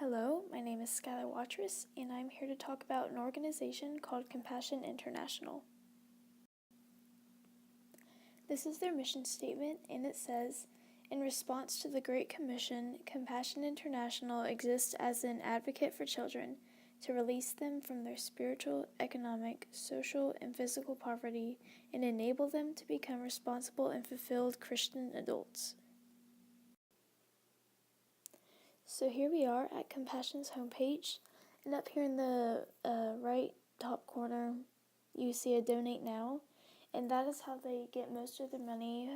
Hello, my name is Skylar Watrous, and I'm here to talk about an organization called Compassion International. This is their mission statement, and it says, in response to the Great Commission, Compassion International exists as an advocate for children to release them from their spiritual, economic, social, and physical poverty and enable them to become responsible and fulfilled Christian adults. So here we are at Compassion's homepage, and up here in the right top corner, you see a Donate Now, and that is how they get most of their money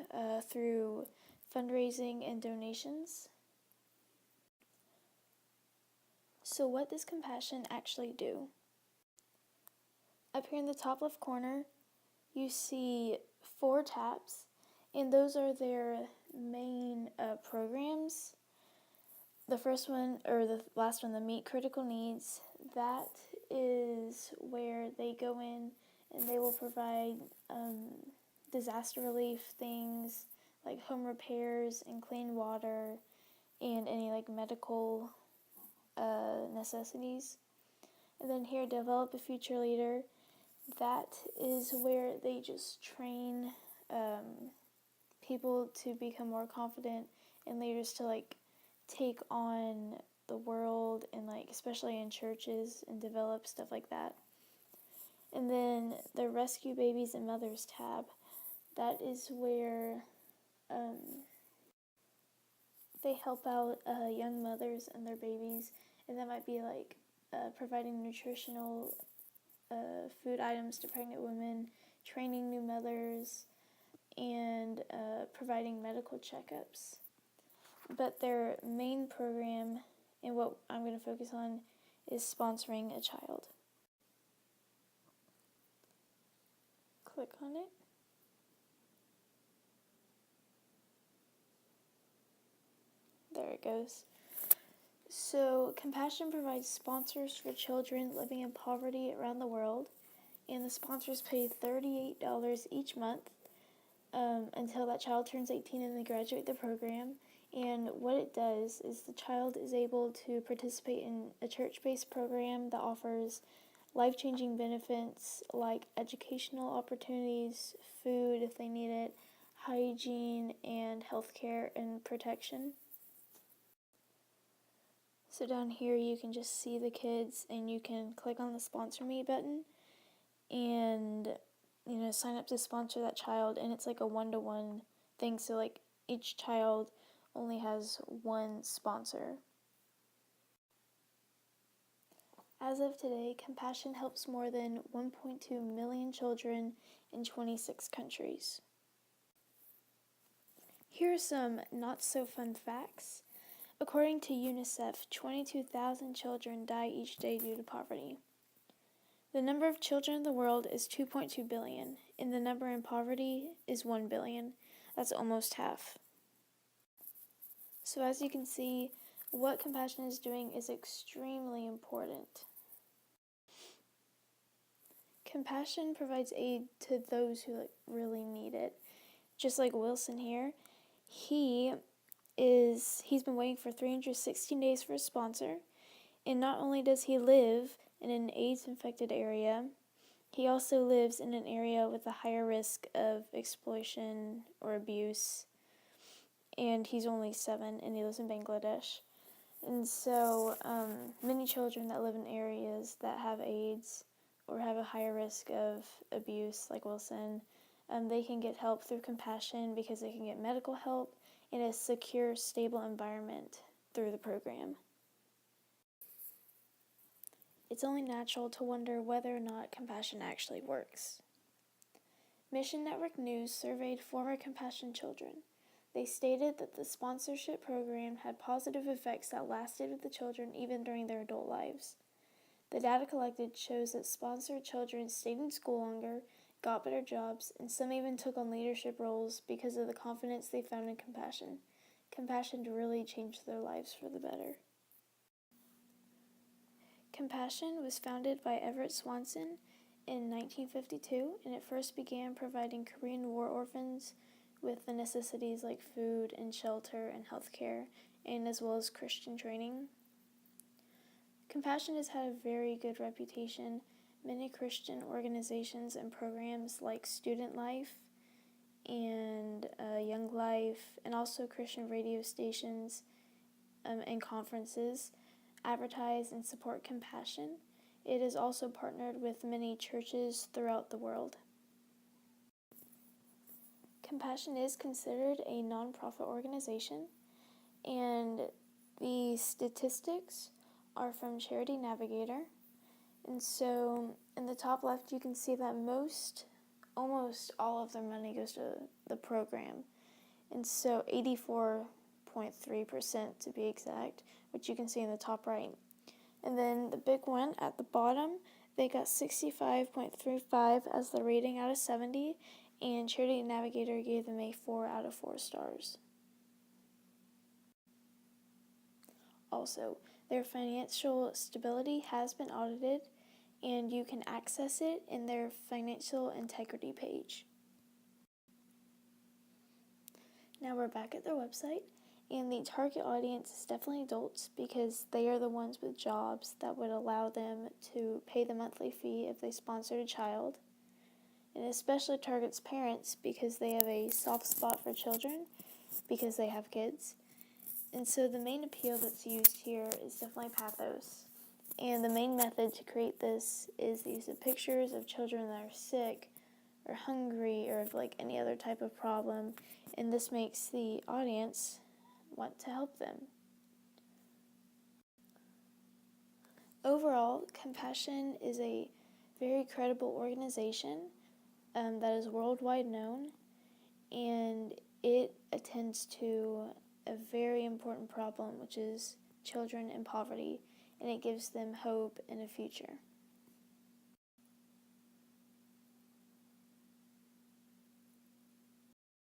through fundraising and donations. So what does Compassion actually do? Up here in the top left corner, you see 4 tabs, and those are their main programs. The first one, or the last one, the Meet Critical Needs, that is where they go in and they will provide disaster relief things like home repairs and clean water and any like medical necessities. And then here, Develop a Future Leader, that is where they just train people to become more confident and leaders to like take on the world and like especially in churches and develop stuff like that. And then the Rescue Babies and Mothers tab, that is where they help out young mothers and their babies, and that might be like providing nutritional food items to pregnant women, training new mothers, and providing medical checkups. But their main program, and what I'm going to focus on, is sponsoring a child. Click on it. There it goes. So Compassion provides sponsors for children living in poverty around the world, and the sponsors pay $38 each month until that child turns 18 and they graduate the program. And what it does is the child is able to participate in a church-based program that offers life-changing benefits like educational opportunities, food if they need it, hygiene, and healthcare and protection. So down here you can just see the kids and you can click on the Sponsor Me button and sign up to sponsor that child, and it's like a 1-to-1 thing, so like each child only has one sponsor. As of today, Compassion helps more than 1.2 million children in 26 countries. Here are some not-so-fun facts. According to UNICEF, 22,000 children die each day due to poverty. The number of children in the world is 2.2 billion, and the number in poverty is 1 billion. That's almost half. So as you can see, what Compassion is doing is extremely important. Compassion provides aid to those who really need it. Just like Wilson here, he's been waiting for 316 days for a sponsor, and not only does he live in an AIDS-infected area, he also lives in an area with a higher risk of exploitation or abuse, and he's only 7 and he lives in Bangladesh. And so many children that live in areas that have AIDS or have a higher risk of abuse, like Wilson, they can get help through Compassion because they can get medical help in a secure, stable environment through the program. It's only natural to wonder whether or not Compassion actually works. Mission Network News surveyed former Compassion children. They stated that the sponsorship program had positive effects that lasted with the children even during their adult lives. The data collected shows that sponsored children stayed in school longer, got better jobs, and some even took on leadership roles because of the confidence they found in Compassion. Compassion really changed their lives for the better. Compassion was founded by Everett Swanson in 1952, and it first began providing Korean War orphans with the necessities like food and shelter and healthcare, and as well as Christian training. Compassion has had a very good reputation. Many Christian organizations and programs like Student Life and Young Life, and also Christian radio stations and conferences advertise and support compassion. It is also partnered with many churches throughout the world. Compassion is considered a nonprofit organization, and the statistics are from Charity Navigator. And so in the top left, you can see that almost all of their money goes to the program. And so 84.3% to be exact, which you can see in the top right. And then the big one at the bottom, they got 65.35 as the rating out of 70, and Charity Navigator gave them a 4 out of 4 stars. Also, their financial stability has been audited, and you can access it in their financial integrity page. Now we're back at their website, and the target audience is definitely adults because they are the ones with jobs that would allow them to pay the monthly fee if they sponsored a child. And it especially targets parents because they have a soft spot for children because they have kids. And so the main appeal that's used here is definitely pathos. And the main method to create this is the use of pictures of children that are sick or hungry or of like any other type of problem, and this makes the audience want to help them. Overall, Compassion is a very credible organization that is worldwide known, and it attends to a very important problem, which is children in poverty, and it gives them hope and a future.